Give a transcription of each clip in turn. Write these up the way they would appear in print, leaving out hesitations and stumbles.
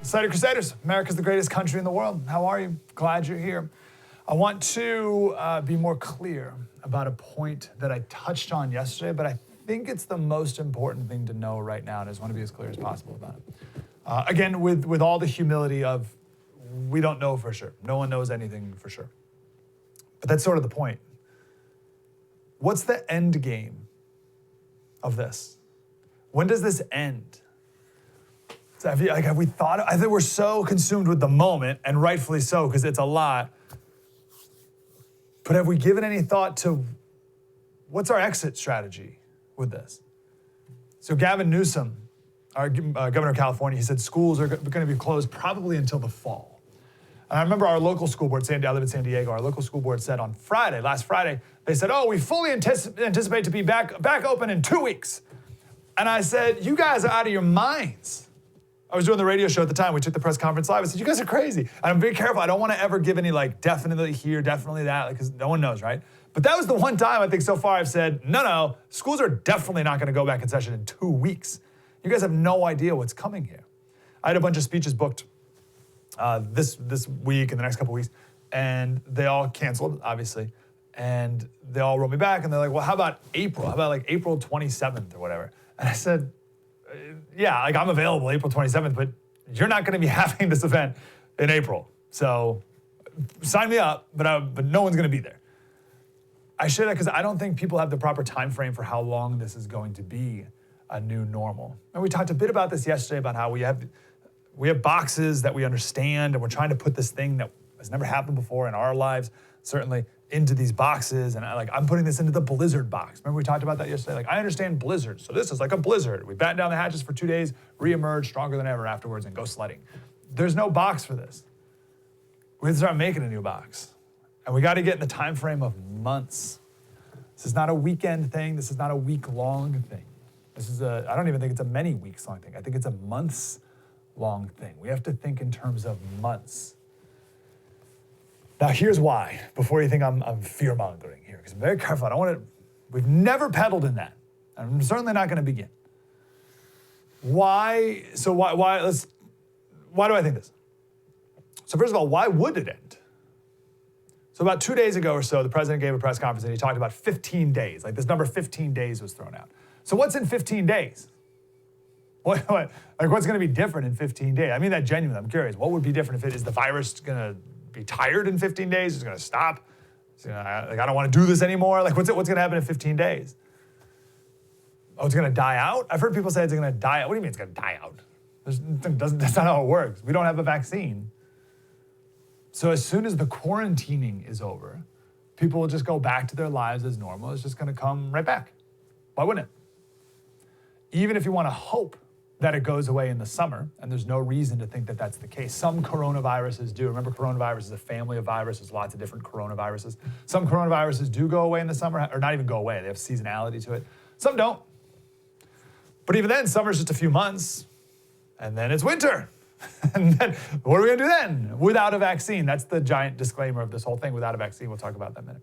Slater Crusaders, America's the greatest country in the world. How are you? Glad you're here. I want to be more clear about a point that I touched on yesterday, but I think it's the most important thing to know right now, and I just want to be as clear as possible about it. Again, with all the humility of, we don't know for sure. No one knows anything for sure. But that's sort of the point. What's the end game of this? When does this end? So have we thought? I think we're so consumed with the moment, and rightfully so, because it's a lot. But have we given any thought to what's our exit strategy with this? So Gavin Newsom, our governor of California, he said schools are going to be closed probably until the fall. And I remember our local school board, I live in San Diego, our local school board said on Friday, last Friday, they said, we fully anticipate to be back open in 2 weeks. And I said, you guys are out of your minds. I was doing the radio show at the time. We took the press conference live. I said, you guys are crazy. And I'm very careful. I don't want to ever give any definitely here, definitely that, because no one knows, right? But that was the one time I think so far I've said, no, schools are definitely not going to go back in session in 2 weeks. You guys have no idea what's coming here. I had a bunch of speeches booked this week and the next couple weeks, and they all canceled, obviously. And they all wrote me back, and they're like, well, how about April? How about April 27th or whatever? And I said, yeah, I'm available April 27th, but you're not going to be having this event in April. So sign me up, but no one's going to be there. I share that because I don't think people have the proper time frame for how long this is going to be a new normal. And we talked a bit about this yesterday about how we have boxes that we understand, and we're trying to put this thing that has never happened before in our lives, certainly, into these boxes. And I'm putting this into the blizzard box. Remember we talked about that yesterday? I understand blizzards, so this is like a blizzard. We batten down the hatches for 2 days, reemerge stronger than ever afterwards, and go sledding. There's no box for this. We have to start making a new box. And we got to get in the time frame of months. This is not a weekend thing. This is not a week-long thing. I don't even think it's a many weeks long thing. I think it's a months-long thing. We have to think in terms of months. Now, here's why, before you think I'm fear-mongering here, because I'm very careful. We've never peddled in that. I'm certainly not going to begin. Why do I think this? So first of all, why would it end? So about 2 days ago or so, the president gave a press conference and he talked about 15 days. This number 15 days was thrown out. So what's in 15 days? What's going to be different in 15 days? I mean that genuinely. I'm curious. What would be different if is the virus going to be tired in 15 days? Is it going to stop? I don't want to do this anymore. What's going to happen in 15 days? Oh, it's going to die out? I've heard people say it's going to die out. What do you mean it's going to die out? That's not how it works. We don't have a vaccine. So as soon as the quarantining is over, people will just go back to their lives as normal. It's just going to come right back. Why wouldn't it? Even if you want to hope that it goes away in the summer, and there's no reason to think that that's the case. Some coronaviruses do. Remember, coronavirus is a family of viruses, lots of different coronaviruses. Some coronaviruses do go away in the summer, or not even go away. They have seasonality to it. Some don't. But even then, summer's just a few months, and then it's winter. And then what are we going to do then? Without a vaccine. That's the giant disclaimer of this whole thing. Without a vaccine, we'll talk about that in a minute.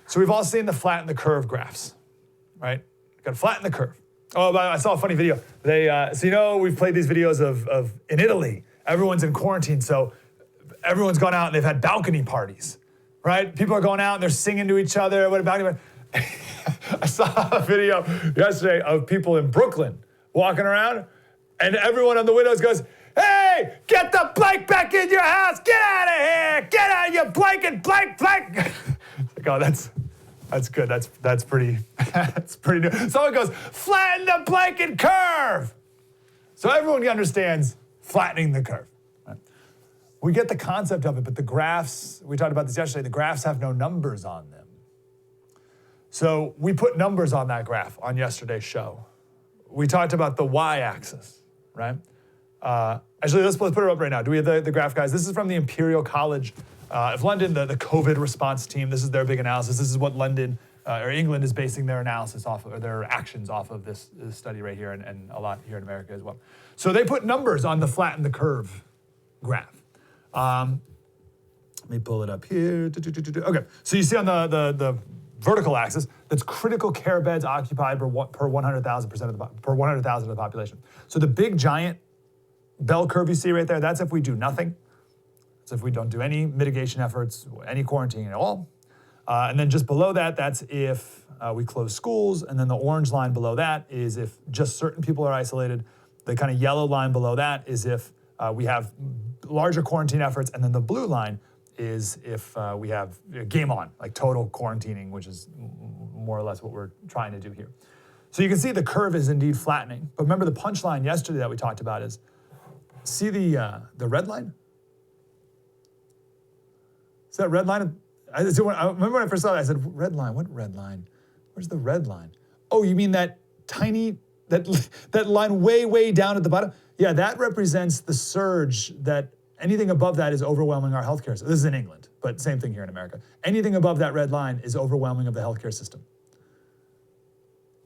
So we've all seen the flatten the curve graphs, right? Got to flatten the curve. Oh, but I saw a funny video. We've played these videos of in Italy, everyone's in quarantine, so everyone's gone out and they've had balcony parties, right? People are going out and they're singing to each other. What a balcony party. I saw a video yesterday of people in Brooklyn walking around, and everyone on the windows goes, hey, get the blank back in your house. Get out of here. Get out of your blanket, blank. That's good. That's pretty new. Someone goes, flatten the blanket curve. So everyone understands flattening the curve. Right? We get the concept of it, but the graphs, we talked about this yesterday, the graphs have no numbers on them. So we put numbers on that graph on yesterday's show. We talked about the y-axis, right? Actually, let's put it up right now. Do we have the graph, guys? This is from the Imperial College of London, the COVID response team. This is their big analysis. This is what England is basing their analysis off of, or their actions off of this study right here, and a lot here in America as well. So they put numbers on the flatten the curve graph. Let me pull it up here. Okay, so you see on the vertical axis, that's critical care beds occupied per 100,000 of the population. So the big giant bell curve you see right there, that's if we do nothing. That's if we don't do any mitigation efforts, any quarantining at all. And then just below that, that's if we close schools. And then the orange line below that is if just certain people are isolated. The kind of yellow line below that is if we have larger quarantine efforts. And then the blue line is if we have game on, like total quarantining, which is more or less what we're trying to do here. So you can see the curve is indeed flattening. But remember the punchline yesterday that we talked about is, see the red line? See that red line? I remember when I first saw it, I said, red line, what red line? Where's the red line? Oh, you mean that tiny, that line way down at the bottom? Yeah, that represents the surge that anything above that is overwhelming our healthcare system. This is in England, but same thing here in America. Anything above that red line is overwhelming of the healthcare system.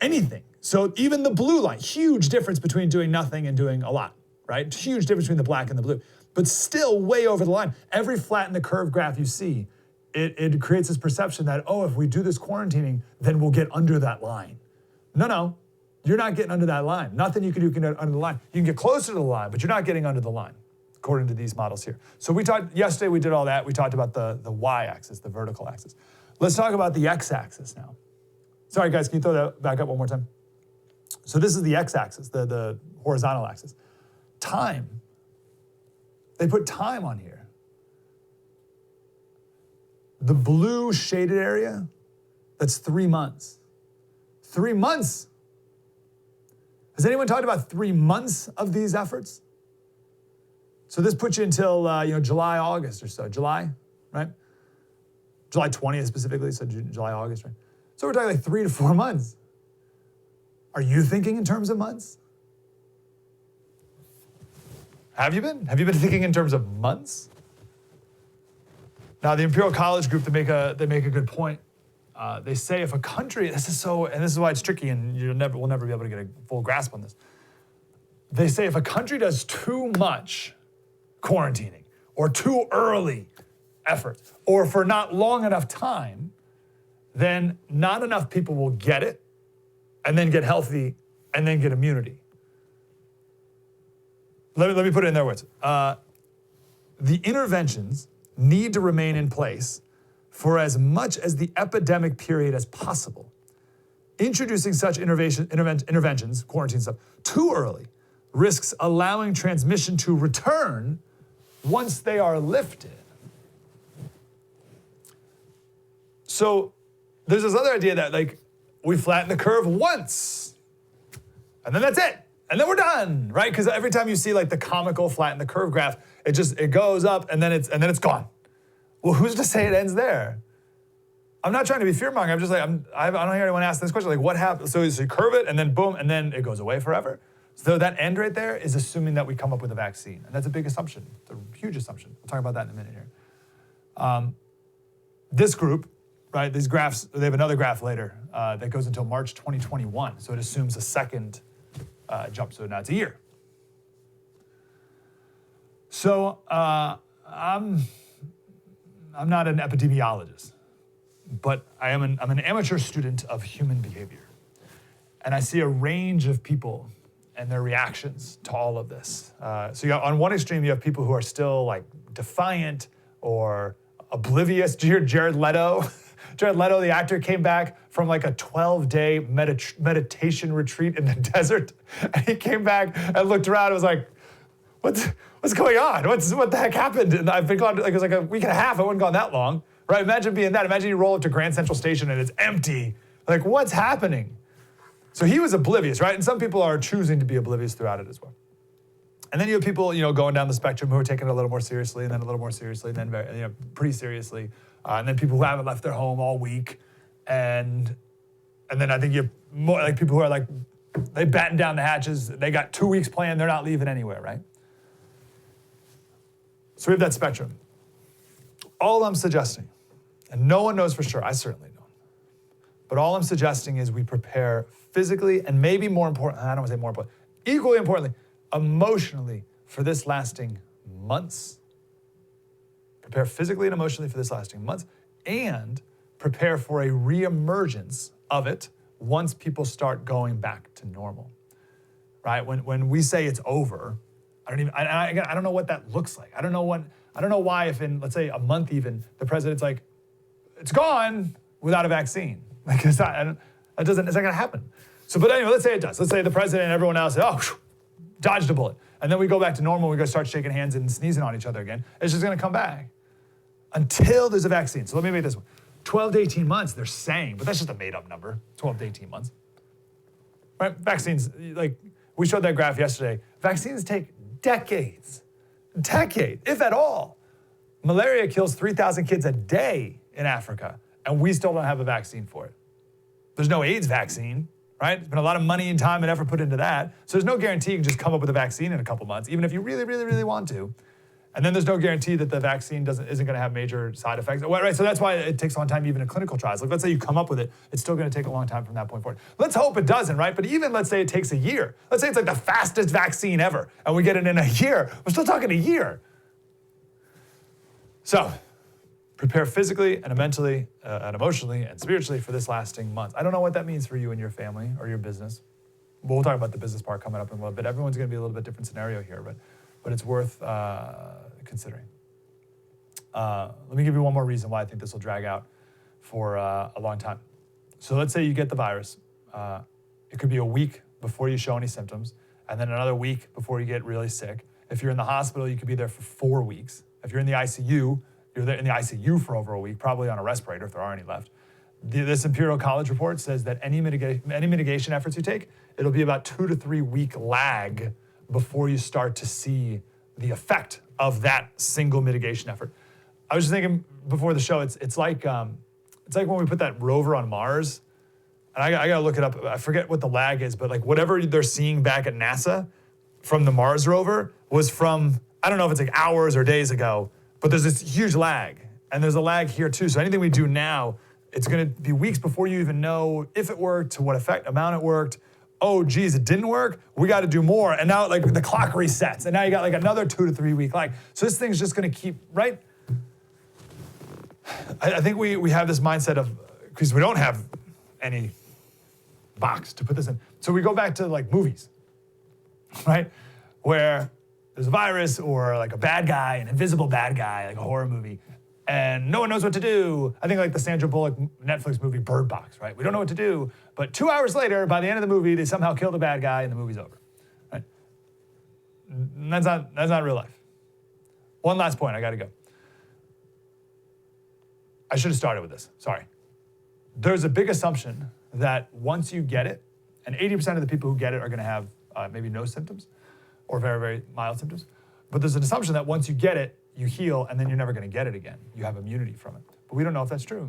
Anything. So even the blue line, huge difference between doing nothing and doing a lot, right? Huge difference between the black and the blue, but still way over the line. Every flatten the curve graph you see, it creates this perception that, oh, if we do this quarantining, then we'll get under that line. No, you're not getting under that line. Nothing you can do can get under the line. You can get closer to the line, but you're not getting under the line, according to these models here. So we talked, yesterday we did all that. We talked about the y-axis, the vertical axis. Let's talk about the x-axis now. Sorry, guys, can you throw that back up one more time? So this is the x-axis, the horizontal axis. Time. They put time on here. The blue shaded area, that's 3 months. 3 months. Has anyone talked about 3 months of these efforts? So this puts you until July, August or so. July, right? July 20th specifically, so July, August, right? So we're talking like 3 to 4 months. Are you thinking in terms of months? Have you been? Have you been thinking in terms of months? Now, the Imperial College Group, they make a good point. They say if a country, this is why it's tricky, and we'll never be able to get a full grasp on this. They say if a country does too much quarantining, or too early effort, or for not long enough time, then not enough people will get it, and then get healthy, and then get immunity. Let me put it in their words. The interventions need to remain in place for as much as the epidemic period as possible. Introducing such interventions, quarantine stuff, too early risks allowing transmission to return once they are lifted. So there's this other idea that like we flatten the curve once and then that's it. And then we're done, right? Because every time you see like the comical flatten the curve graph, it goes up and then it's gone. Well, who's to say it ends there? I'm not trying to be fear-mongering. I'm just like, I don't hear anyone ask this question. Like, what happens? So you curve it and then boom, and then it goes away forever. So that end right there is assuming that we come up with a vaccine. And that's a big assumption. It's a huge assumption. We'll talk about that in a minute here. This group, right, these graphs, they have another graph later that goes until March 2021. So it assumes a second jump. So now it's a year. So I'm not an epidemiologist, but I'm an amateur student of human behavior. And I see a range of people and their reactions to all of this. So you got, on one extreme, you have people who are still like defiant or oblivious. Did you hear Jared Leto? Jared Leto, the actor, came back from like a 12-day meditation retreat in the desert. And he came back and looked around and was like, what's going on? What the heck happened? And I've been gone, like, it was like a week and a half. I wouldn't gone that long, right? Imagine being that. Imagine you roll up to Grand Central Station and it's empty. Like, what's happening? So he was oblivious, right? And some people are choosing to be oblivious throughout it as well. And then you have people, going down the spectrum who are taking it a little more seriously, and then a little more seriously, and then very, pretty seriously. And then people who haven't left their home all week. And then I think you have more like people who are like, they batten down the hatches. They got 2 weeks planned. They're not leaving anywhere, right? So we have that spectrum. All I'm suggesting, and no one knows for sure, I certainly don't, but all I'm suggesting is we prepare physically and maybe more important, I don't want to say more important, equally importantly, emotionally for this lasting months. Prepare physically and emotionally for this lasting months, and prepare for a reemergence of it once people start going back to normal, right? When we say it's over, I don't know what that looks like. I don't know why if in, let's say, a month even, the president's like, it's gone without a vaccine. Like, it's not going to happen. So, but anyway, let's say it does. Let's say the president and everyone else, dodged a bullet. And then we go back to normal. We go start shaking hands and sneezing on each other again. It's just going to come back until there's a vaccine. So let me make this one. 12 to 18 months, they're saying, but that's just a made-up number, 12 to 18 months. Right? Vaccines, like we showed that graph yesterday, vaccines take decades, if at all. Malaria kills 3,000 kids a day in Africa, and we still don't have a vaccine for it. There's no AIDS vaccine, right? There's been a lot of money and time and effort put into that. So there's no guarantee you can just come up with a vaccine in a couple months, even if you really, really, really want to. And then there's no guarantee that the vaccine isn't going to have major side effects. Right? So that's why it takes a long time even in clinical trials. Like let's say you come up with it, it's still going to take a long time from that point forward. Let's hope it doesn't, right? But even let's say it takes a year. Let's say it's like the fastest vaccine ever, and we get it in a year. We're still talking a year. So prepare physically and mentally and emotionally and spiritually for this lasting month. I don't know what that means for you and your family or your business. We'll talk about the business part coming up in a little bit. Everyone's going to be a little bit different scenario here, but it's worth considering. Let me give you one more reason why I think this will drag out for a long time. So let's say you get the virus. It could be a week before you show any symptoms, and then another week before you get really sick. If you're in the hospital, you could be there for 4 weeks. If you're in the ICU, you're there in the ICU for over a week, probably on a respirator if there are any left. This Imperial College report says that any mitigation efforts you take, it'll be about 2 to 3 week lag before you start to see the effect of that single mitigation effort. I was just thinking before the show, it's like when we put that rover on Mars, and I gotta look it up. I forget what the lag is, but like whatever they're seeing back at NASA from the Mars rover was from, I don't know if it's like hours or days ago, but there's this huge lag, and there's a lag here too. So anything we do now, it's gonna be weeks before you even know if it worked, to what amount it worked. Oh, geez, it didn't work. We got to do more. And now like the clock resets. And now you got like another 2 to 3 week lag. So this thing's just going to keep, right? I think we have this mindset of, because we don't have any box to put this in. So we go back to like movies, right? Where there's a virus or like a bad guy, an invisible bad guy, like a horror movie. And no one knows what to do. I think like the Sandra Bullock Netflix movie Bird Box, right? We don't know what to do, but 2 hours later, by the end of the movie, they somehow kill the bad guy and the movie's over, right? And that's not real life. One last point, I gotta go. I should have started with this, sorry. There's a big assumption that once you get it, and 80% of the people who get it are gonna have maybe no symptoms or very, very mild symptoms, but there's an assumption that once you get it, you heal, and then you're never gonna get it again. You have immunity from it. But we don't know if that's true.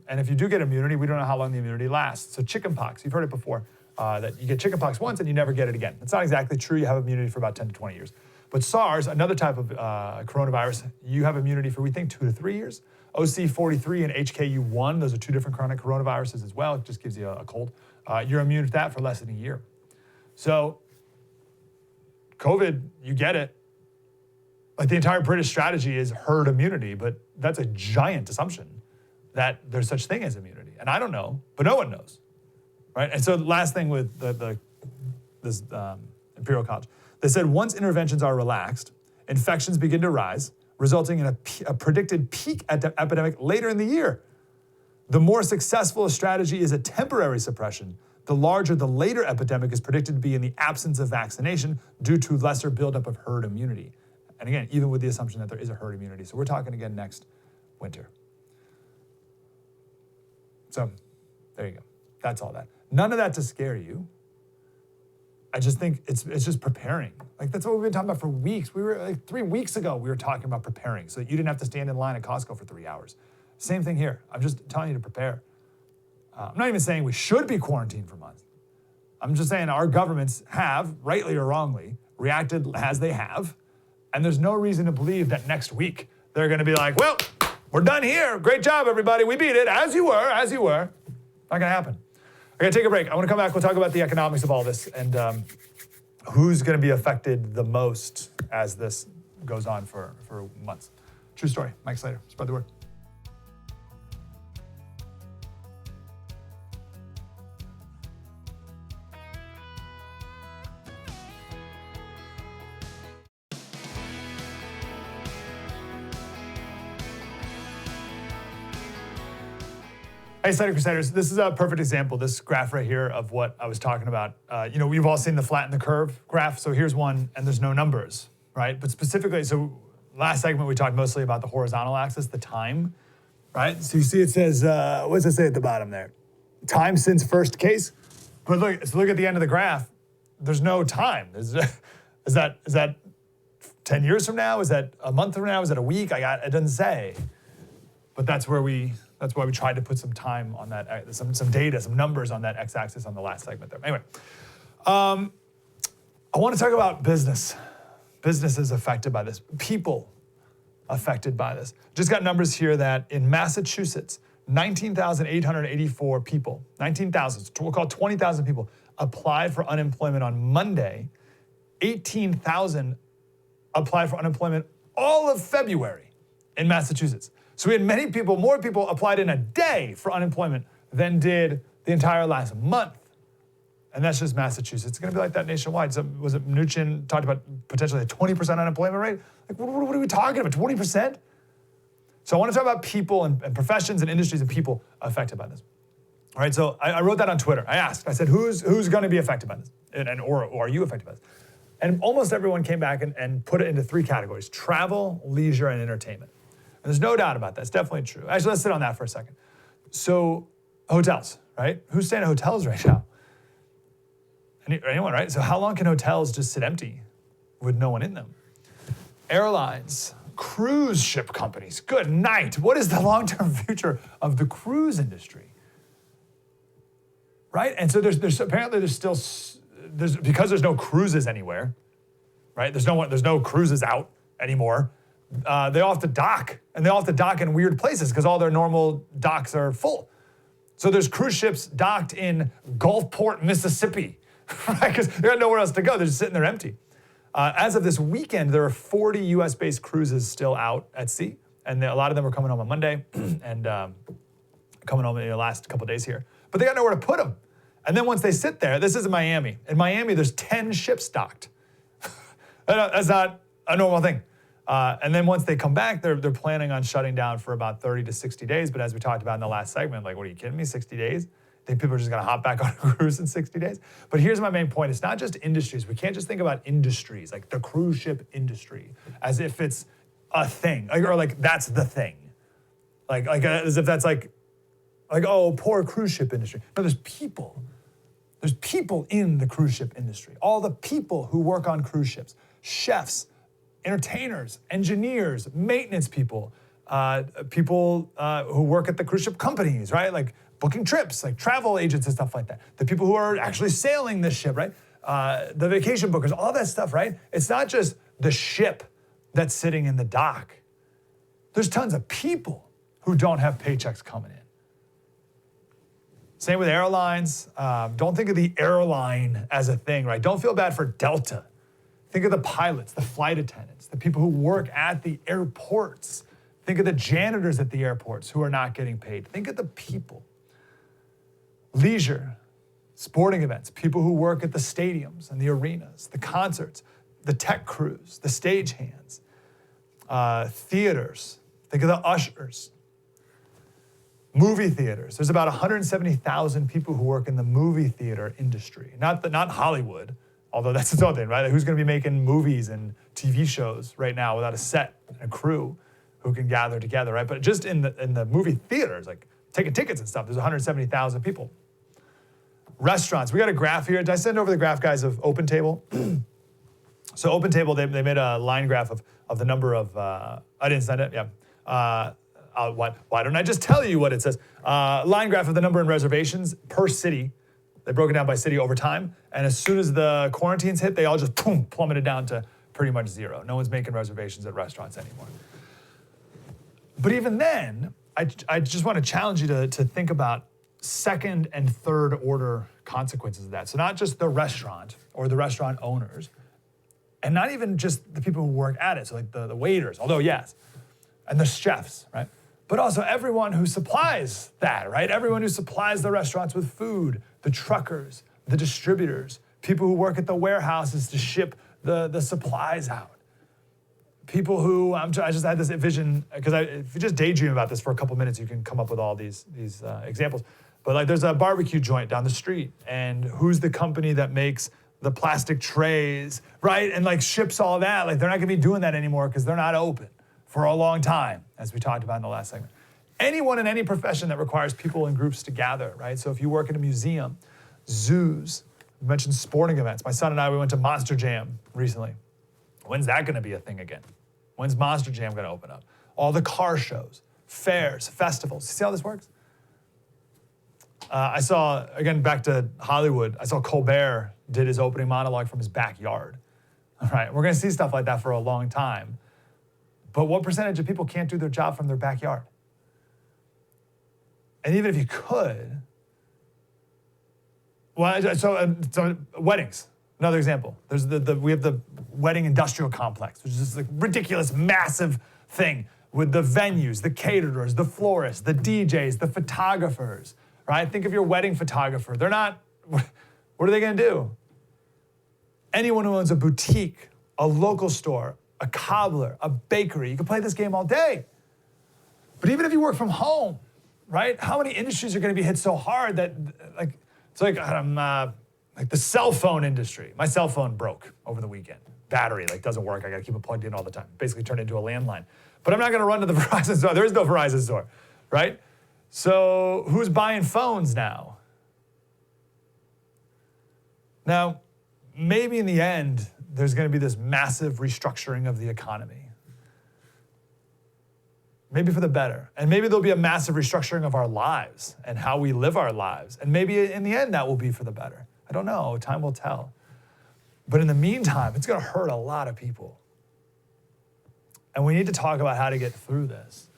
And if you do get immunity, we don't know how long the immunity lasts. So chickenpox, you've heard it before, that you get chickenpox once and you never get it again. That's not exactly true. You have immunity for about 10 to 20 years. But SARS, another type of coronavirus, you have immunity for, we think, 2 to 3 years. OC43 and HKU1, those are 2 different chronic coronaviruses as well. It just gives you a cold. You're immune to that for less than a year. So COVID, you get it. Like the entire British strategy is herd immunity, but that's a giant assumption that there's such thing as immunity. And I don't know, but no one knows, right? And so the last thing with this Imperial College, they said once interventions are relaxed, infections begin to rise, resulting in a predicted peak epidemic later in the year. The more successful a strategy is a temporary suppression, the larger the later epidemic is predicted to be in the absence of vaccination due to lesser buildup of herd immunity. And again, even with the assumption that there is a herd immunity. So we're talking again next winter. So there you go. That's all that. None of that to scare you. I just think it's just preparing. Like that's what we've been talking about for weeks. We were like 3 weeks ago, we were talking about preparing so that you didn't have to stand in line at Costco for 3 hours. Same thing here. I'm just telling you to prepare. I'm not even saying we should be quarantined for months. I'm just saying our governments have, rightly or wrongly, reacted as they have. And there's no reason to believe that next week they're going to be like, well, we're done here. Great job, everybody. We beat it. As you were. Not going to happen. I got to take a break. I want to come back. We'll talk about the economics of all this and who's going to be affected the most as this goes on for months. True story. Mike Slater. Spread the word. Hey, Slater Crusaders, this is a perfect example, this graph right here of what I was talking about. We've all seen the flatten the curve graph. So here's one, and there's no numbers, right? But specifically, so last segment, we talked mostly about the horizontal axis, the time, right? So you see it says, what does it say at the bottom there? Time since first case. But look at the end of the graph. There's no time. Is that 10 years from now? Is that a month from now? Is that a week? It doesn't say. But that's why we tried to put some time on that, some data, some numbers on that x-axis on the last segment there. Anyway, I want to talk about business. Business is affected by this. People affected by this. Just got numbers here that in Massachusetts, 19,884 people, 19,000, we'll call 20,000 people, applied for unemployment on Monday. 18,000 applied for unemployment all of February in Massachusetts. So we had more people applied in a day for unemployment than did the entire last month. And that's just Massachusetts. It's going to be like that nationwide. So was it Mnuchin talked about potentially a 20% unemployment rate? Like, what are we talking about, 20%? So I want to talk about people and professions and industries and people affected by this. All right, so I wrote that on Twitter. I asked, I said, who's going to be affected by this? Or are you affected by this? And almost everyone came back and put it into three categories: travel, leisure, and entertainment. And there's no doubt about that. It's definitely true. Actually, let's sit on that for a second. So hotels, right? Who's staying at hotels right now? Anyone, right? So how long can hotels just sit empty with no one in them? Airlines, cruise ship companies, good night. What is the long-term future of the cruise industry? Right? And so there's because there's no cruises anywhere, right? There's no cruises out anymore. They all have to dock, and they all have to dock in weird places because all their normal docks are full. So there's cruise ships docked in Gulfport, Mississippi, right? Because they got nowhere else to go. They're just sitting there empty. As of this weekend, there are 40 U.S.-based cruises still out at sea, and a lot of them are coming home on Monday and coming home in the last couple of days here. But they got nowhere to put them. And then once they sit there, this is in Miami. In Miami, there's 10 ships docked. That's not a normal thing. And then once they come back, they're planning on shutting down for about 30 to 60 days. But as we talked about in the last segment, like, what are you kidding me, 60 days? I think people are just going to hop back on a cruise in 60 days. But here's my main point. It's not just industries. We can't just think about industries, like the cruise ship industry, as if it's a thing, or like that's the thing. Like as if that's like, oh, poor cruise ship industry. No, there's people. There's people in the cruise ship industry. All the people who work on cruise ships, chefs, entertainers, engineers, maintenance people, people who work at the cruise ship companies, right? Like booking trips, like travel agents and stuff like that. The people who are actually sailing this ship, right? The vacation bookers, all that stuff, right? It's not just the ship that's sitting in the dock. There's tons of people who don't have paychecks coming in. Same with airlines. Don't think of the airline as a thing, right? Don't feel bad for Delta. Think of the pilots, the flight attendants, the people who work at the airports. Think of the janitors at the airports who are not getting paid. Think of the people. Leisure, sporting events, people who work at the stadiums and the arenas, the concerts, the tech crews, the stagehands, theaters. Think of the ushers. Movie theaters. There's about 170,000 people who work in the movie theater industry. Not Hollywood, although that's its own thing, right? Who's going to be making movies and TV shows right now without a set and a crew who can gather together, right? But just in the movie theaters, like taking tickets and stuff, there's 170,000 people. Restaurants. We got a graph here. Did I send over the graph, guys, of OpenTable? So OpenTable, they made a line graph of the number of, I didn't send it, yeah. Why don't I just tell you what it says? Line graph of the number in reservations per city. They broke it down by city over time. And as soon as the quarantines hit, they all just plummeted down to pretty much zero. No one's making reservations at restaurants anymore. But even then, I just want to challenge you to think about second and third order consequences of that. So not just the restaurant or the restaurant owners, and not even just the people who work at it, so like the waiters, although yes, and the chefs, right? But also everyone who supplies that, right? Everyone who supplies the restaurants with food, the truckers, the distributors, people who work at the warehouses to ship the supplies out. people who, I just had this vision, because if you just daydream about this for a couple minutes, you can come up with all these examples. But like there's a barbecue joint down the street, and who's the company that makes the plastic trays, right? And like ships all that. Like they're not gonna be doing that anymore because they're not open for a long time, as we talked about in the last segment. Anyone in any profession that requires people in groups to gather, right? So if you work in a museum, zoos, we mentioned sporting events. My son and I, we went to Monster Jam recently. When's that gonna be a thing again? When's Monster Jam gonna open up? All the car shows, fairs, festivals. See how this works? I saw, again, back to Hollywood, I saw Colbert did his opening monologue from his backyard. All right, we're gonna see stuff like that for a long time. But what percentage of people can't do their job from their backyard? And even if you could, well, so weddings, another example. There's we have the wedding industrial complex, which is this like ridiculous, massive thing with the venues, the caterers, the florists, the DJs, the photographers, right? Think of your wedding photographer. They're not, what are they gonna do? Anyone who owns a boutique, a local store, a cobbler, a bakery, you can play this game all day. But even if you work from home, right? How many industries are gonna be hit so hard that, like, it's like the cell phone industry. My cell phone broke over the weekend. Battery, like, doesn't work. I gotta keep it plugged in all the time. Basically turned into a landline. But I'm not gonna run to the Verizon store. There is no Verizon store, right? So who's buying phones now? Now, maybe in the end, there's gonna be this massive restructuring of the economy. Maybe for the better. And maybe there'll be a massive restructuring of our lives and how we live our lives. And maybe in the end, that will be for the better. I don't know, time will tell. But in the meantime, it's gonna hurt a lot of people. And we need to talk about how to get through this.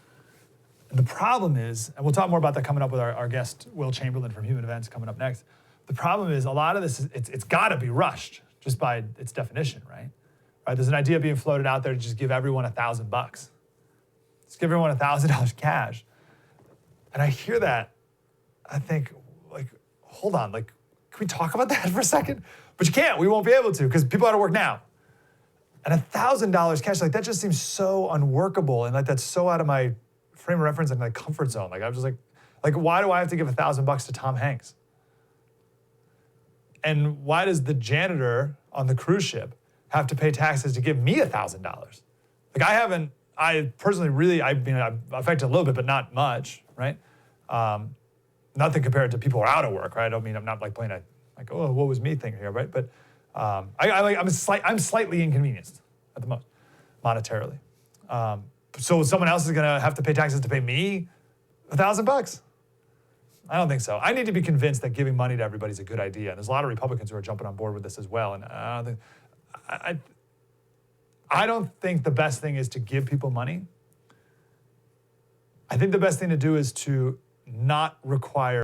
And the problem is, and we'll talk more about that coming up with our guest, Will Chamberlain from Human Events, coming up next. The problem is a lot of this, it's gotta be rushed just by its definition, right? There's an idea being floated out there to just give everyone $1,000. Just give everyone $1,000 cash. And I hear that, I think, like, hold on, like, can we talk about that for a second? But you can't, we won't be able to, because people are out of work now. And $1,000 cash, like, that just seems so unworkable, and like that's so out of my frame of reference and my comfort zone. Like, I was just like, why do I have to give $1,000 to Tom Hanks? And why does the janitor on the cruise ship have to pay taxes to give me $1,000? Like, I personally really, I mean, I'm affected a little bit, but not much, right? Nothing compared to people who are out of work, right? I don't mean, I'm not like playing a, like, oh, what was me thing here, right? But I'm slightly inconvenienced at the most, monetarily. So someone else is gonna have to pay taxes to pay me $1,000? I don't think so. I need to be convinced that giving money to everybody is a good idea. And there's a lot of Republicans who are jumping on board with this as well. And I don't think the best thing is to give people money. I think the best thing to do is to not require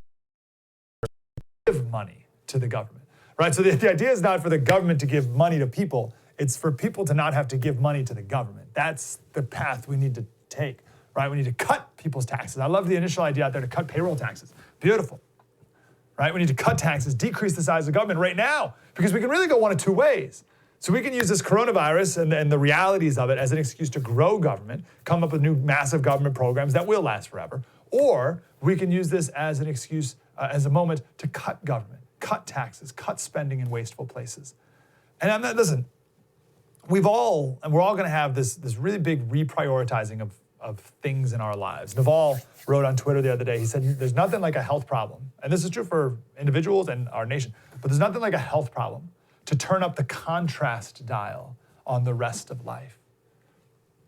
give money to the government, right? So the idea is not for the government to give money to people. It's for people to not have to give money to the government. That's the path we need to take, right? We need to cut people's taxes. I love the initial idea out there to cut payroll taxes. Beautiful, right? We need to cut taxes, decrease the size of government right now, because we can really go one of two ways. So we can use this coronavirus and the realities of it as an excuse to grow government, come up with new massive government programs that will last forever. Or we can use this as an excuse, as a moment to cut government, cut taxes, cut spending in wasteful places. And listen, we're all gonna have this really big reprioritizing of things in our lives. Naval wrote on Twitter the other day, he said, there's nothing like a health problem. And this is true for individuals and our nation, but there's nothing like a health problem to turn up the contrast dial on the rest of life.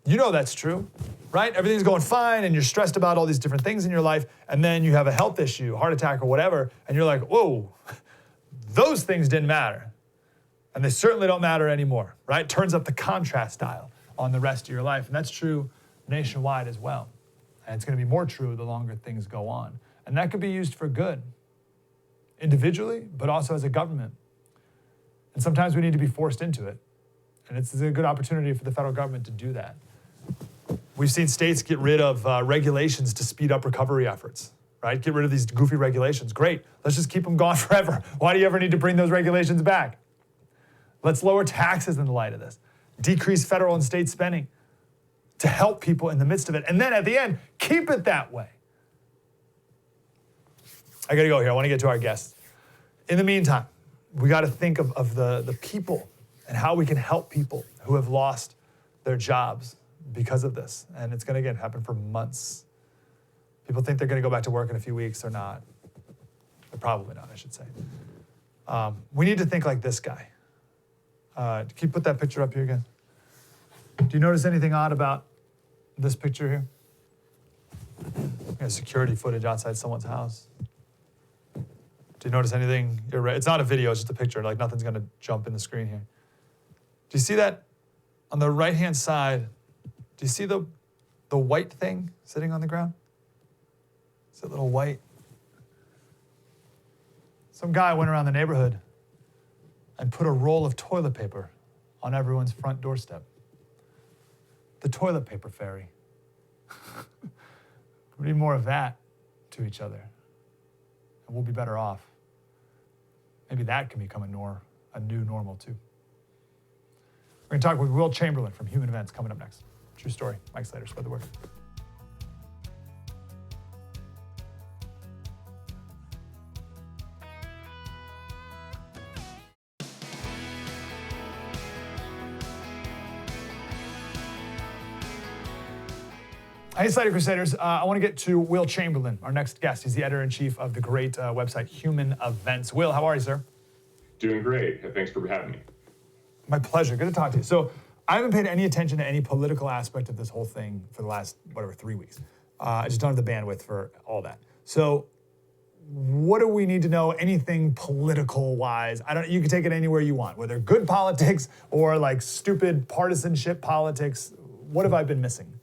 You know that's true, right? Everything's going fine and you're stressed about all these different things in your life, and then you have a health issue, heart attack or whatever, and you're like, whoa, those things didn't matter. And they certainly don't matter anymore, right? Turns up the contrast dial on the rest of your life. And that's true nationwide as well. And it's gonna be more true the longer things go on. And that could be used for good, individually, but also as a government. And sometimes we need to be forced into it. And it's a good opportunity for the federal government to do that. We've seen states get rid of regulations to speed up recovery efforts, right? Get rid of these goofy regulations. Great, let's just keep them gone forever. Why do you ever need to bring those regulations back? Let's lower taxes in the light of this. Decrease federal and state spending. to help people in the midst of it. And then at the end, keep it that way. I got to go here. I want to get to our guests. In the meantime, we got to think of the people and how we can help people who have lost their jobs because of this. And it's going to, again, happen for months. People think they're going to go back to work in a few weeks. They're not. They're probably not, I should say. We need to think like this guy. Can you put that picture up here again? Do you notice anything odd about this picture here? Security footage outside someone's house. Do you notice anything? It's not a video, it's just a picture. Like nothing's gonna jump in the screen here. Do you see that on the right-hand side? Do you see the white thing sitting on the ground? It's a little white. Some guy went around the neighborhood and put a roll of toilet paper on everyone's front doorstep. The toilet paper fairy. We need more of that to each other, and we'll be better off. Maybe that can become a new normal too. We're going to talk with Will Chamberlain from Human Events coming up next. True story. Mike Slater, spread the word. Hey, Slater Crusaders. I want to get to Will Chamberlain, our next guest. He's the editor-in-chief of the great website Human Events. Will, how are you, sir? Doing great. Thanks for having me. My pleasure. Good to talk to you. So I haven't paid any attention to any political aspect of this whole thing for the last, 3 weeks. I just don't have the bandwidth for all that. So what do we need to know? Anything political-wise? You can take it anywhere you want, whether good politics or like stupid partisanship politics. What have I been missing?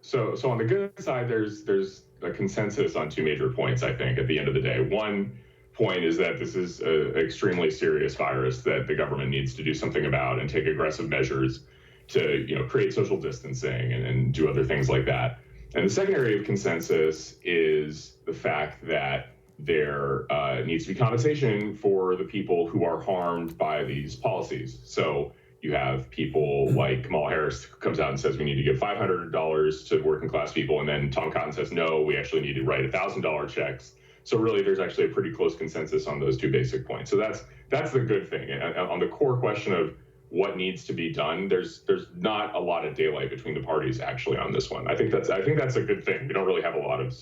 So on the good side, there's a consensus on two major points, I think, at the end of the day. One point is that this is an extremely serious virus that the government needs to do something about and take aggressive measures to create social distancing and do other things like that. And the second area of consensus is the fact that there needs to be compensation for the people who are harmed by these policies. So you have people like Kamala Harris who comes out and says we need to give $500 to working class people, and then Tom Cotton says no, we actually need to write $1,000 checks. So really, there's actually a pretty close consensus on those two basic points. So that's the good thing. And on the core question of what needs to be done, there's not a lot of daylight between the parties actually on this one. I think that's a good thing. We don't really have a lot of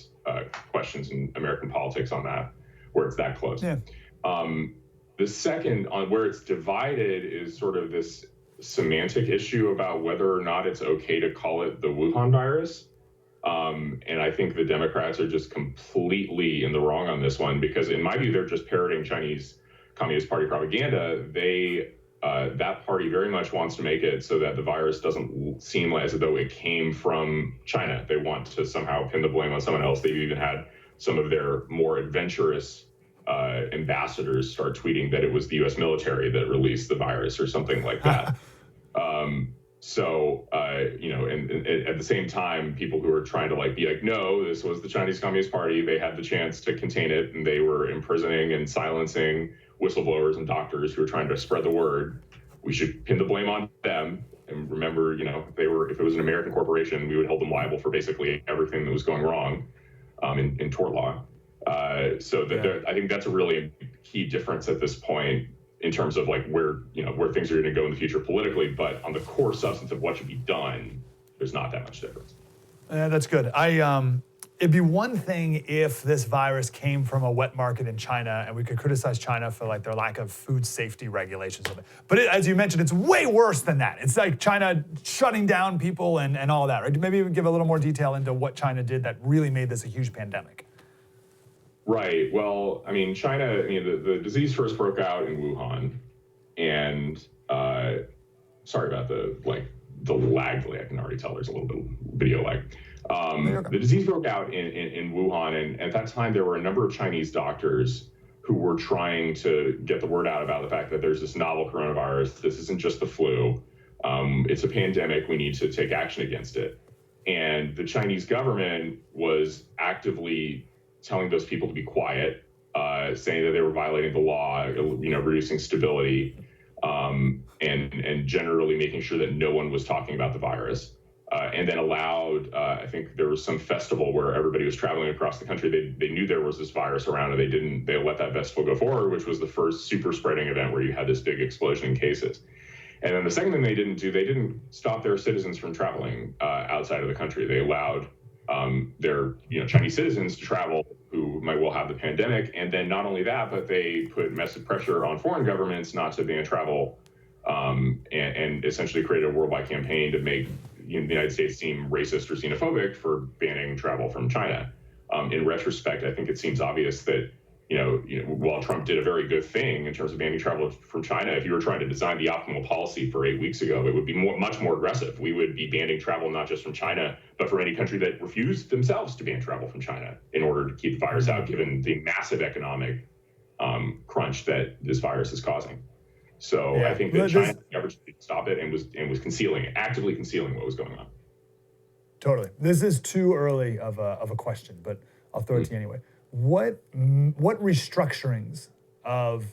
questions in American politics on that, where it's that close. Yeah. The second, on where it's divided, is sort of this semantic issue about whether or not it's okay to call it the Wuhan virus. And I think the Democrats are just completely in the wrong on this one, because in my view, they're just parroting Chinese Communist Party propaganda. That party very much wants to make it so that the virus doesn't seem as though it came from China. They want to somehow pin the blame on someone else. They've even had some of their more adventurous ambassadors start tweeting that it was the U.S. military that released the virus or something like that. And at the same time, people who are trying to be like, no, this was the Chinese Communist Party. They had the chance to contain it, and they were imprisoning and silencing whistleblowers and doctors who were trying to spread the word. We should pin the blame on them. And remember, if it was an American corporation, we would hold them liable for basically everything that was going wrong in tort law. I think that's a really key difference at this point in terms of where things are going to go in the future politically. But on the core substance of what should be done, there's not that much difference. That's good. It'd be one thing if this virus came from a wet market in China and we could criticize China for their lack of food safety regulations of it. But as you mentioned, it's way worse than that. It's like China shutting down people and all that, right? Maybe even give a little more detail into what China did that really made this a huge pandemic. Right. Well, China, the disease first broke out in Wuhan, and sorry about the lag delay. I can already tell there's a little bit of video lag. The disease broke out in Wuhan, and at that time there were a number of Chinese doctors who were trying to get the word out about the fact that there's this novel coronavirus. This isn't just the flu. It's a pandemic. We need to take action against it. And the Chinese government was actively telling those people to be quiet, saying that they were violating the law, reducing stability, and generally making sure that no one was talking about the virus. and then allowed, I think there was some festival where everybody was traveling across the country. They knew there was this virus around, and they let that festival go forward, which was the first super spreading event where you had this big explosion in cases. And then the second thing they didn't stop their citizens from traveling outside of the country. They allowed their Chinese citizens to travel who might well have the pandemic. And then not only that, but they put massive pressure on foreign governments not to ban travel, and essentially created a worldwide campaign to make the United States seem racist or xenophobic for banning travel from China. In retrospect, I think it seems obvious that while Trump did a very good thing in terms of banning travel from China, if you were trying to design the optimal policy for 8 weeks ago, it would be much more aggressive. We would be banning travel not just from China, but from any country that refused themselves to ban travel from China in order to keep the virus out, given the massive economic crunch that this virus is causing. So I think that China government stopped it and was actively concealing what was going on. Totally. This is too early of a question, but I'll throw it to you anyway. What restructurings of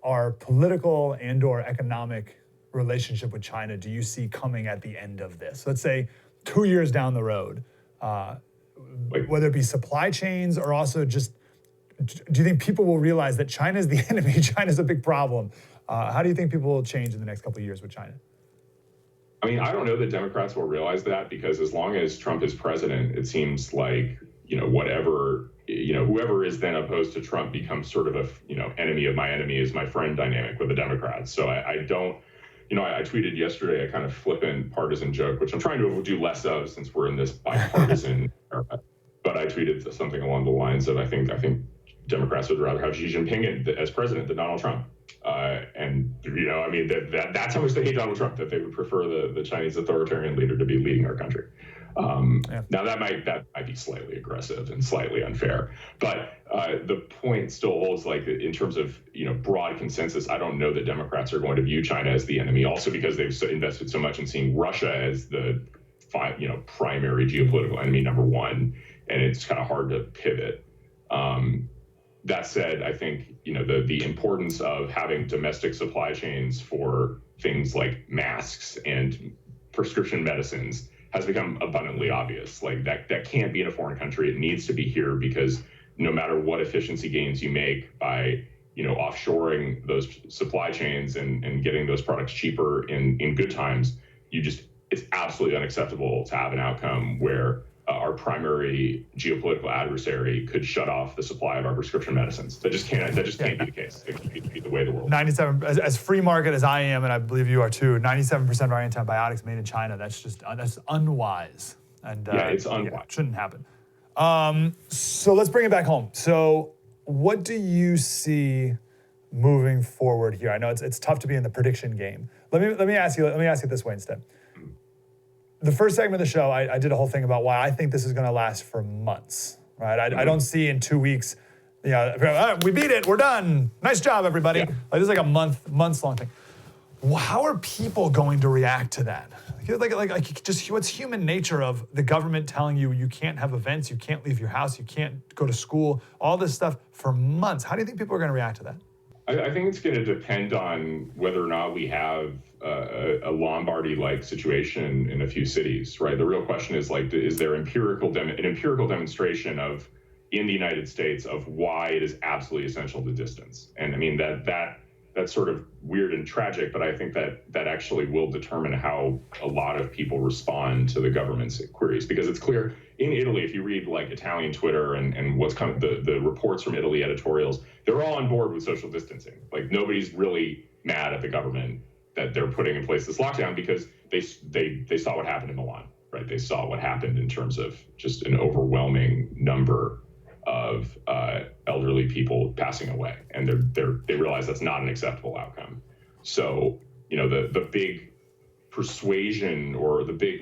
our political and or economic relationship with China do you see coming at the end of this? Let's say 2 years down the road, whether it be supply chains or also just, do you think people will realize that China is the enemy? China's a big problem. How do you think people will change in the next couple of years with China? I mean, I don't know that Democrats will realize that, because as long as Trump is president, it seems like, whoever is then opposed to Trump becomes sort of enemy of my enemy is my friend dynamic with the Democrats. So I don't, I tweeted yesterday a kind of flippant partisan joke, which I'm trying to do less of since we're in this bipartisan era. But I tweeted something along the lines of, I think Democrats would rather have Xi Jinping as president than Donald Trump. That's how much they hate Donald Trump, that they would prefer the Chinese authoritarian leader to be leading our country. Now that might be slightly aggressive and slightly unfair, but the point still holds. Like, in terms of broad consensus, I don't know that Democrats are going to view China as the enemy. Also, because they've invested so much in seeing Russia as the primary geopolitical enemy number one, and it's kind of hard to pivot. That said, I think the importance of having domestic supply chains for things like masks and prescription medicines has become abundantly obvious. Like, that can't be in a foreign country. It needs to be here, because no matter what efficiency gains you make by offshoring those supply chains and getting those products cheaper in good times, it's absolutely unacceptable to have an outcome where our primary geopolitical adversary could shut off the supply of our prescription medicines. That just can't be the case. It can't be the way the world. 97, as free market as I am, and I believe you are too, 97% of our antibiotics made in China. That's unwise. And it's unwise. Yeah, shouldn't happen. So let's bring it back home. So what do you see moving forward here? I know it's tough to be in the prediction game. Let me ask you this way instead. The first segment of the show, I did a whole thing about why I think this is going to last for months, right? I don't see in 2 weeks, we beat it, we're done. Nice job, everybody. Yeah. This is like a months long thing. How are people going to react to that? Like just what's human nature of the government telling you can't have events, you can't leave your house, you can't go to school, all this stuff for months. How do you think people are going to react to that? I think it's going to depend on whether or not we have a Lombardy-like situation in a few cities, right? The real question is, is there an empirical demonstration in the United States of why it is absolutely essential to distance? And I mean, that's sort of weird and tragic, but I think that actually will determine how a lot of people respond to the government's queries, because it's clear in Italy, if you read Italian Twitter and what's kind of the reports from Italy editorials, they're all on board with social distancing. Like, nobody's really mad at the government that they're putting in place this lockdown, because they saw what happened in Milan, right? They saw what happened in terms of just an overwhelming number of elderly people passing away, and they realize that's not an acceptable outcome. So the big persuasion or the big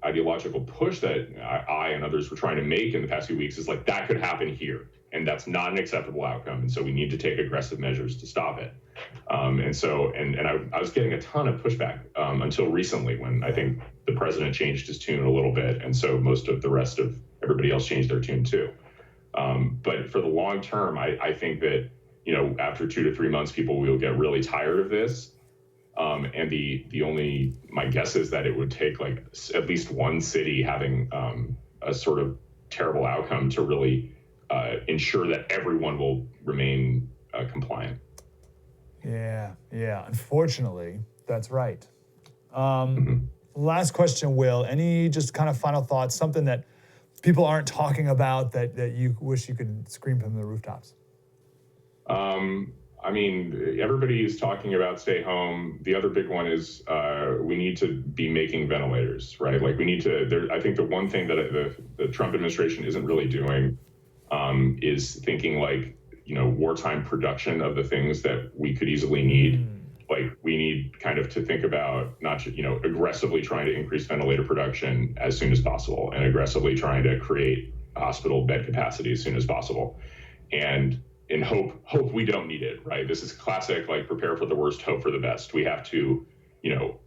ideological push that I and others were trying to make in the past few weeks is that could happen here, and that's not an acceptable outcome, and so we need to take aggressive measures to stop it. I was getting a ton of pushback until recently, when I think the president changed his tune a little bit, and so most of the rest of everybody else changed their tune too. But for the long term, I think that after 2 to 3 months, people will get really tired of this, And my guess is that it would take like at least one city having a sort of terrible outcome to really ensure that everyone will remain compliant. Yeah. Unfortunately, that's right. Last question, Will. Any just kind of final thoughts, something that people aren't talking about that you wish you could scream from the rooftops? I mean, everybody is talking about stay home. The other big one is we need to be making ventilators, right? Like we need to, I think the one thing that the Trump administration isn't really doing is thinking like, wartime production of the things that we could easily need. Like we need kind of to think about not just, aggressively trying to increase ventilator production as soon as possible and aggressively trying to create hospital bed capacity as soon as possible. And hope we don't need it, right? This is classic, like prepare for the worst, hope for the best. We have to,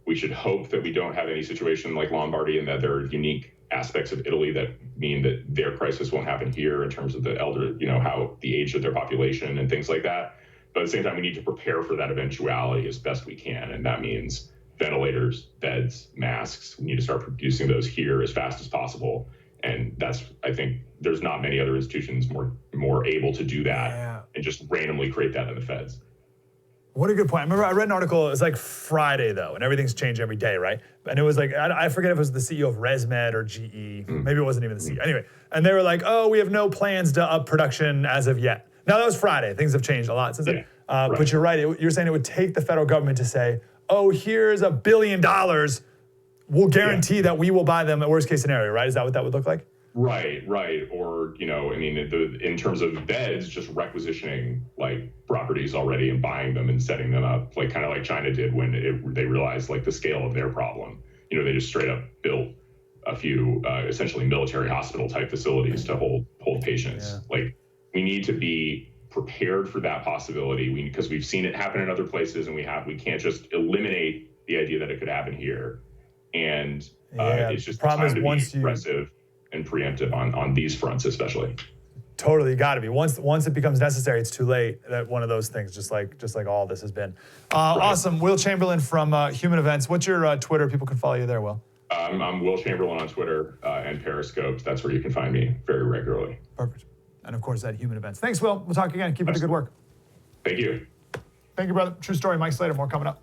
we should hope that we don't have any situation like Lombardy and that there are unique aspects of Italy that mean that their crisis won't happen here in terms of the elder, how the age of their population and things like that. But at the same time, we need to prepare for that eventuality as best we can. And that means ventilators, beds, masks. We need to start producing those here as fast as possible. And that's, I think, there's not many other institutions more able to do that and just randomly create that in the feds. What a good point. I remember I read an article, it was like Friday though, and everything's changed every day, right? And it was like, I forget if it was the CEO of ResMed or GE, maybe it wasn't even the CEO. Anyway, and they were like, oh, we have no plans to up production as of yet. Now that was Friday, things have changed a lot since then. Right. But you're right, you're saying it would take the federal government to say, oh, here's $1 billion, we'll guarantee that we will buy them at worst case scenario, right? Is that what that would look like? Right. Or, in terms of beds, just requisitioning like properties already and buying them and setting them up, like kind of like China did when they realized like the scale of their problem. They just straight up built a few essentially military hospital type facilities to hold patients. Yeah. Like we need to be prepared for that possibility because we've seen it happen in other places and we can't just eliminate the idea that it could happen here. And it's just time to be aggressive and preemptive on these fronts, especially. Totally, got to be. Once it becomes necessary, it's too late. That one of those things, just like all this has been. Right. Awesome, Will Chamberlain from Human Events. What's your Twitter? People can follow you there, Will. I'm Will Chamberlain on Twitter and Periscope. That's where you can find me very regularly. Perfect. And of course, at Human Events. Thanks, Will. We'll talk again. Keep up the good work. Thank you. Thank you, brother. True story. Mike Slater. More coming up.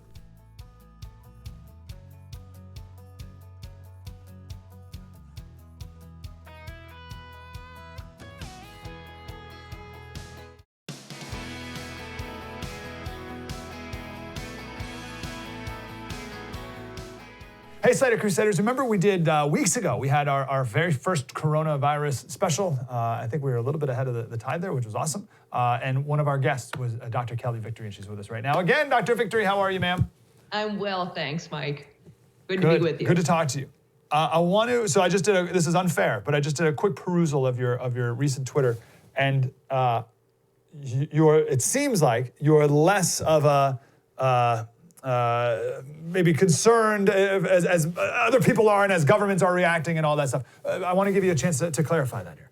Hey, Slater Crusaders, remember we did weeks ago, we had our very first coronavirus special. I think we were a little bit ahead of the tide there, which was awesome. And one of our guests was Dr. Kelly Victory, and she's with us right now. Again, Dr. Victory, how are you, ma'am? I'm well, thanks, Mike. Good to be with you. Good to talk to you. This is unfair, but I just did a quick perusal of your recent Twitter, and it seems like you're less of a, maybe concerned as other people are and as governments are reacting and all that stuff. I want to give you a chance to clarify that here.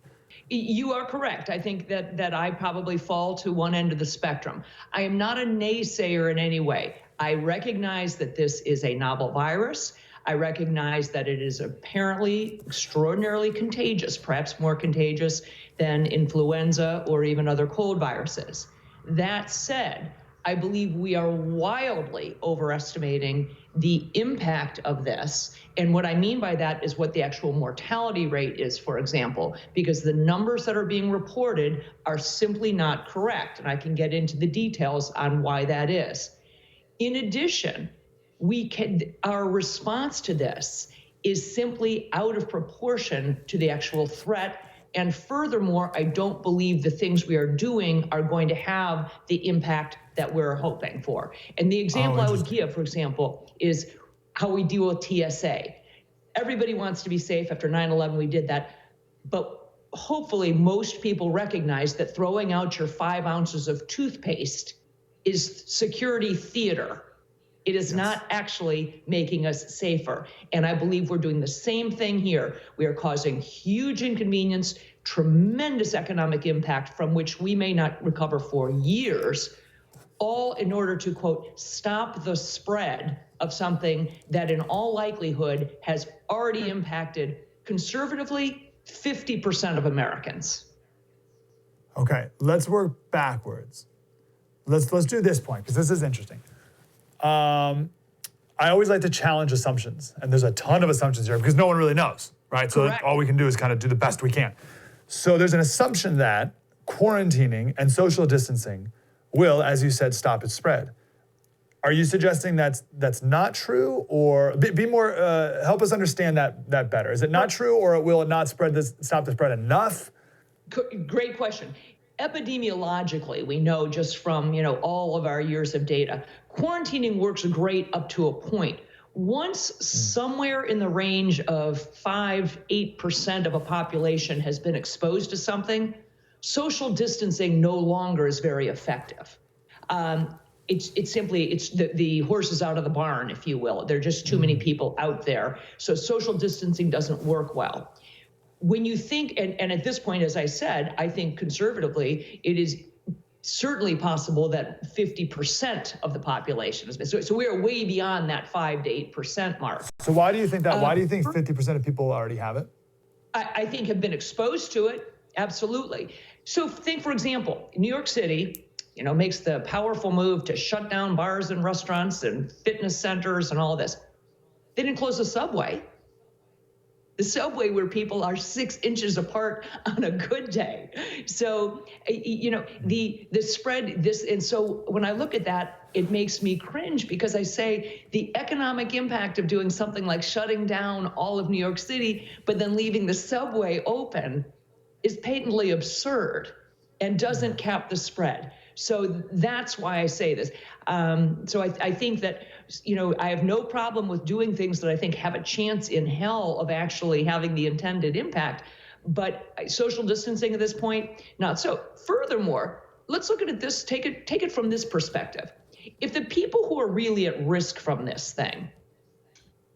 You are correct. I think that I probably fall to one end of the spectrum. I am not a naysayer in any way. I recognize that this is a novel virus. I recognize that it is apparently extraordinarily contagious, perhaps more contagious than influenza or even other cold viruses. That said, I believe we are wildly overestimating the impact of this. And what I mean by that is what the actual mortality rate is, for example, because the numbers that are being reported are simply not correct. And I can get into the details on why that is. In addition, our response to this is simply out of proportion to the actual threat. And furthermore, I don't believe the things we are doing are going to have the impact that we're hoping for. And the example I would give, for example, is how we deal with TSA. Everybody wants to be safe. After 9/11, we did that. But hopefully most people recognize that throwing out your 5 ounces of toothpaste is security theater. It is not actually making us safer. And I believe we're doing the same thing here. We are causing huge inconvenience, tremendous economic impact from which we may not recover for years, all in order to, quote, stop the spread of something that in all likelihood has already impacted conservatively 50% of Americans. Okay, let's work backwards. Let's do this point, because this is interesting. I always like to challenge assumptions, and there's a ton of assumptions here because no one really knows, right? Correct. So all we can do is kind of do the best we can. So there's an assumption that quarantining and social distancing will, as you said, stop its spread. Are you suggesting that's not true, or be more? Help us understand that better. Is it not true, or will it not stop the spread enough? Great question. Epidemiologically, we know just from all of our years of data, quarantining works great up to a point. Once somewhere in the range of 5-8% of a population has been exposed to something, social distancing no longer is very effective. It's simply the horse is out of the barn, if you will. There are just too many people out there, so social distancing doesn't work well. When you think, and at this point, as I said, I think conservatively, it is certainly possible that 50% of the population has been. So we are way beyond that 5 to 8% mark. So why do you think that? Why do you think 50% of people already have it? I think have been exposed to it, absolutely. So think, for example, New York City, makes the powerful move to shut down bars and restaurants and fitness centers and all this. They didn't close the subway. The subway where people are 6 inches apart on a good day. So, the spread, and so when I look at that, it makes me cringe because I say the economic impact of doing something like shutting down all of New York City, but then leaving the subway open is patently absurd and doesn't cap the spread. So that's why I say this. So I think that, I have no problem with doing things that I think have a chance in hell of actually having the intended impact. But social distancing at this point, not so. Furthermore, let's look at this, take it from this perspective. If the people who are really at risk from this thing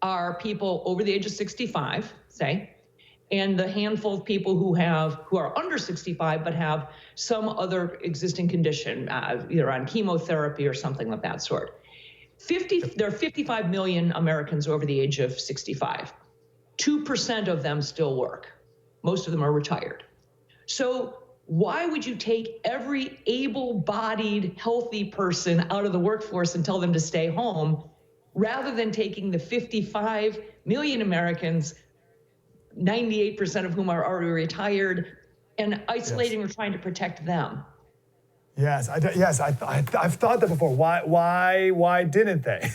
are people over the age of 65, say, and the handful of people who are under 65 but have some other existing condition, either on chemotherapy or something of that sort. There are 55 million Americans over the age of 65. 2% of them still work. Most of them are retired. So why would you take every able-bodied, healthy person out of the workforce and tell them to stay home, rather than taking the 55 million Americans, 98% of whom are already retired, and isolating or trying to protect them? Yes, I've thought that before. Why didn't they?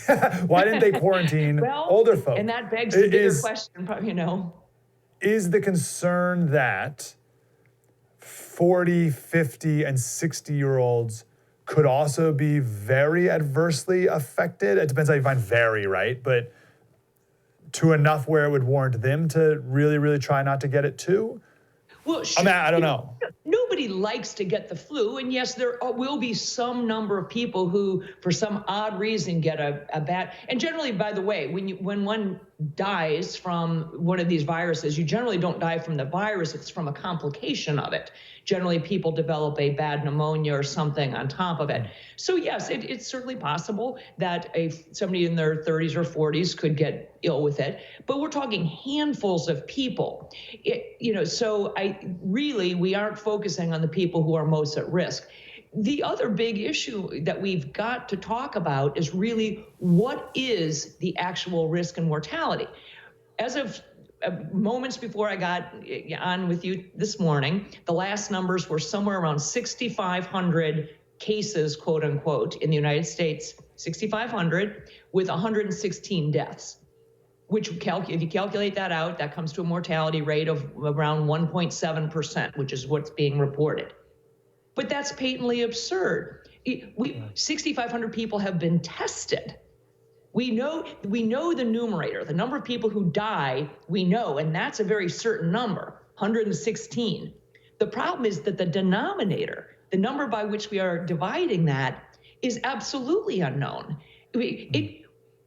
Why didn't they quarantine older folks? And that begs the bigger question, Is the concern that 40, 50, and 60-year-olds could also be very adversely affected? It depends how you find very, right? But to enough where it would warrant them to really, really try not to get it too? Well, sure. I don't know. Nobody likes to get the flu, and yes, there will be some number of people who, for some odd reason, get a bad. And generally, by the way, when one dies from one of these viruses, you generally don't die from the virus; it's from a complication of it. Generally, people develop a bad pneumonia or something on top of it. So yes, it's certainly possible that somebody in their 30s or 40s could get ill with it, but we're talking handfuls of people. So we aren't focusing on the people who are most at risk. The other big issue that we've got to talk about is really what is the actual risk and mortality. As of moments before I got on with you this morning, the last numbers were somewhere around 6,500 cases, quote unquote, in the United States, 6,500 with 116 deaths, which if you calculate that out, that comes to a mortality rate of around 1.7%, which is what's being reported. But that's patently absurd. 6,500 people have been tested. We know the numerator, the number of people who die, we know, and that's a very certain number, 116. The problem is that the denominator, the number by which we are dividing that, is absolutely unknown. If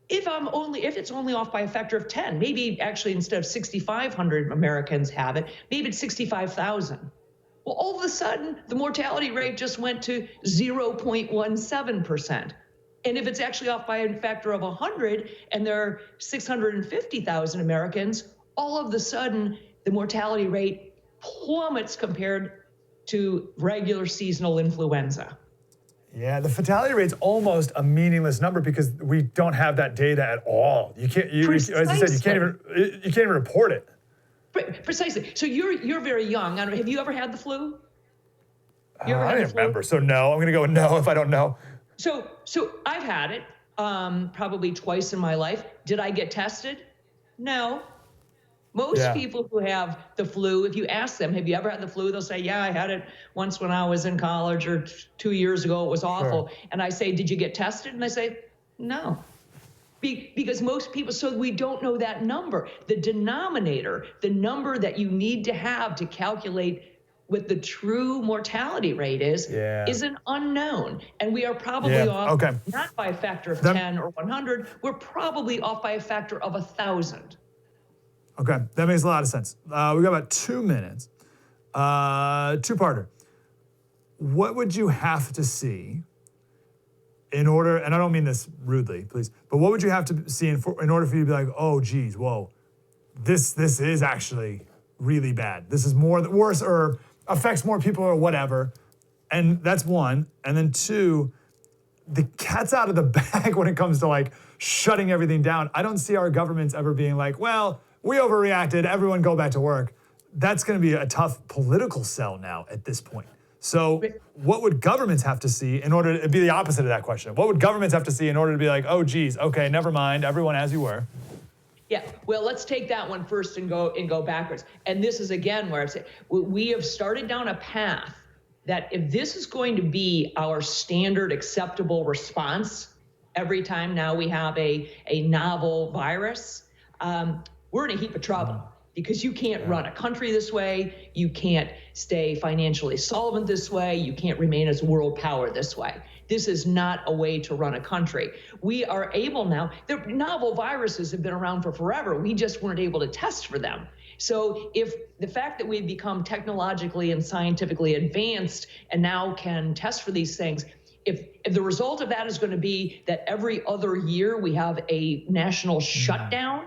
it's only off by a factor of 10, maybe actually instead of 6,500 Americans have it, maybe it's 65,000. Well, all of a sudden, the mortality rate just went to 0.17%. And if it's actually off by a factor of 100 and there are 650,000 Americans, all of a sudden, the mortality rate plummets compared to regular seasonal influenza. Yeah, the fatality rate's almost a meaningless number because we don't have that data at all. You can't, as you said, you can't even report it. Precisely. So you're very young. Have you ever had the flu? I don't even remember. So no, I'm going to go with no if I don't know. So I've had it probably twice in my life. Did I get tested? No. Most people who have the flu, if you ask them, have you ever had the flu? They'll say, yeah, I had it once when I was in college or 2 years ago. It was awful. Sure. And I say, did you get tested? And they say, no. Because most people, so we don't know that number. The denominator, the number that you need to have to calculate what the true mortality rate is an unknown. And we are probably off, not by a factor of 10 or 100, we're probably off by a factor of 1,000. Okay, that makes a lot of sense. We got about 2 minutes. Two-parter. What would you have to see in order, and I don't mean this rudely, please, but what would you have to see in order for you to be like, oh, geez, whoa, this is actually really bad. This is worse or affects more people or whatever. And that's one. And then two, the cat's out of the bag when it comes to like shutting everything down. I don't see our governments ever being like, well, we overreacted, everyone go back to work. That's going to be a tough political sell now at this point. So what would governments have to see in order to be the opposite of that question? What would governments have to see in order to be like, oh, geez, okay, never mind, everyone as you were? Yeah, well, let's take that one first and go backwards. And this is, again, where I'm saying we have started down a path that if this is going to be our standard acceptable response every time now we have a novel virus, we're in a heap of trouble. Because you can't run a country this way, you can't stay financially solvent this way, you can't remain as world power this way. This is not a way to run a country. We are able now, the novel viruses have been around for forever, we just weren't able to test for them. So if the fact that we've become technologically and scientifically advanced and now can test for these things, if the result of that is going to be that every other year we have a national shutdown,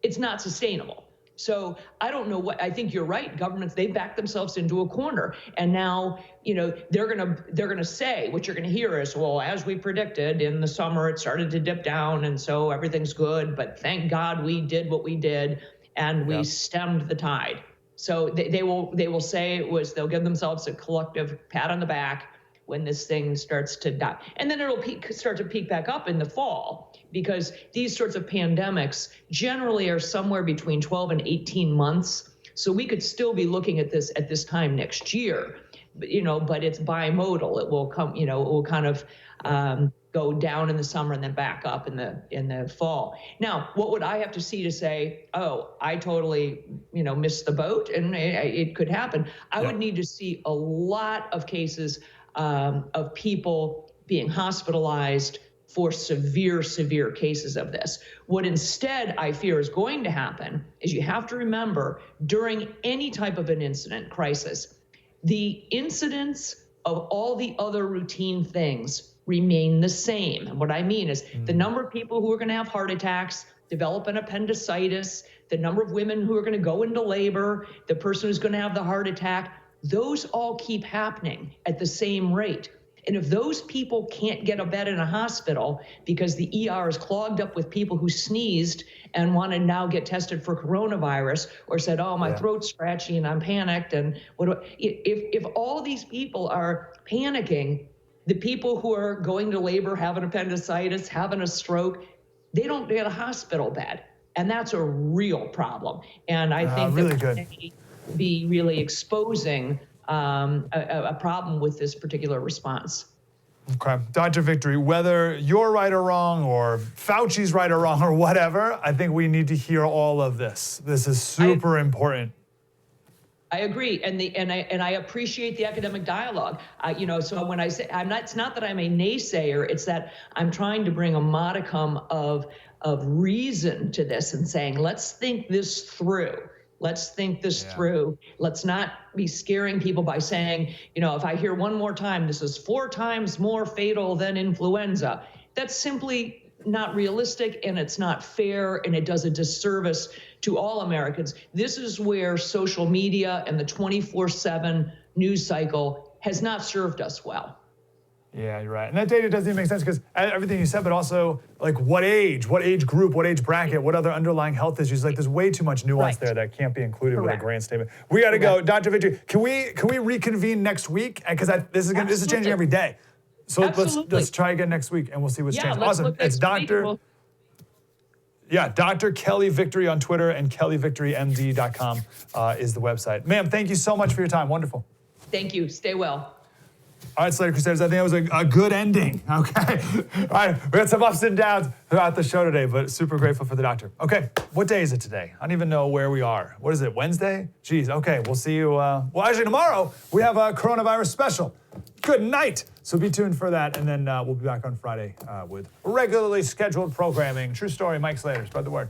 it's not sustainable. So I don't know I think you're right. Governments, they back themselves into a corner. And now, they're gonna say, what you're gonna hear is, well, as we predicted in the summer, it started to dip down and so everything's good, but thank God we did what we did and we stemmed the tide. So they will say they'll give themselves a collective pat on the back when this thing starts to die. And then it'll start to peak back up in the fall, because these sorts of pandemics generally are somewhere between 12 and 18 months. So we could still be looking at this time next year, but it's bimodal. It will come, it will kind of go down in the summer and then back up in the fall. Now, what would I have to see to say, oh, I totally, missed the boat and it could happen? I would need to see a lot of cases of people being hospitalized for severe cases of this. What instead I fear is going to happen is you have to remember during any type of an incident, crisis, the incidence of all the other routine things remain the same. And what I mean is the number of people who are going to have heart attacks, develop an appendicitis, the number of women who are going to go into labor, the person who's going to have the heart attack, those all keep happening at the same rate. And if those people can't get a bed in a hospital because the ER is clogged up with people who sneezed and want to now get tested for coronavirus or said, oh, my throat's scratchy and I'm panicked, and if all these people are panicking, the people who are going to labor, having appendicitis, having a stroke, they don't get a hospital bed. And that's a real problem. And I think really that may be really exposing a problem with this particular response. Okay, Dr. Victory, whether you're right or wrong, or Fauci's right or wrong, or whatever, I think we need to hear all of this. This is super important. I agree, and I appreciate the academic dialogue. So when I say it's not that I'm a naysayer, it's that I'm trying to bring a modicum of reason to this and saying, let's think this through. Let's think this Yeah. through. Let's not be scaring people by saying, if I hear one more time, this is 4 times more fatal than influenza. That's simply not realistic, and it's not fair, and it does a disservice to all Americans. This is where social media and the 24/7 news cycle has not served us well. Yeah, you're right. And that data doesn't even make sense because everything you said, but also like what age group, what age bracket, what other underlying health issues. Like there's way too much nuance there that can't be included with a grand statement. We got to go. Dr. Victory, can we reconvene next week? Because this is changing every day. So let's try again next week and we'll see what's changed. Awesome. It's Dr. Kelly Victory on Twitter, and kellyvictorymd.com is the website. Ma'am, thank you so much for your time. Wonderful. Thank you. Stay well. All right, Slater Crusaders, I think that was a good ending, okay? All right, we had some ups and downs throughout the show today, but super grateful for the doctor. Okay, what day is it today? I don't even know where we are. What is it, Wednesday? Jeez, okay, we'll see you. Well, actually, tomorrow we have a coronavirus special. Good night. So be tuned for that, and then we'll be back on Friday with regularly scheduled programming. True story, Mike Slater, spread the word.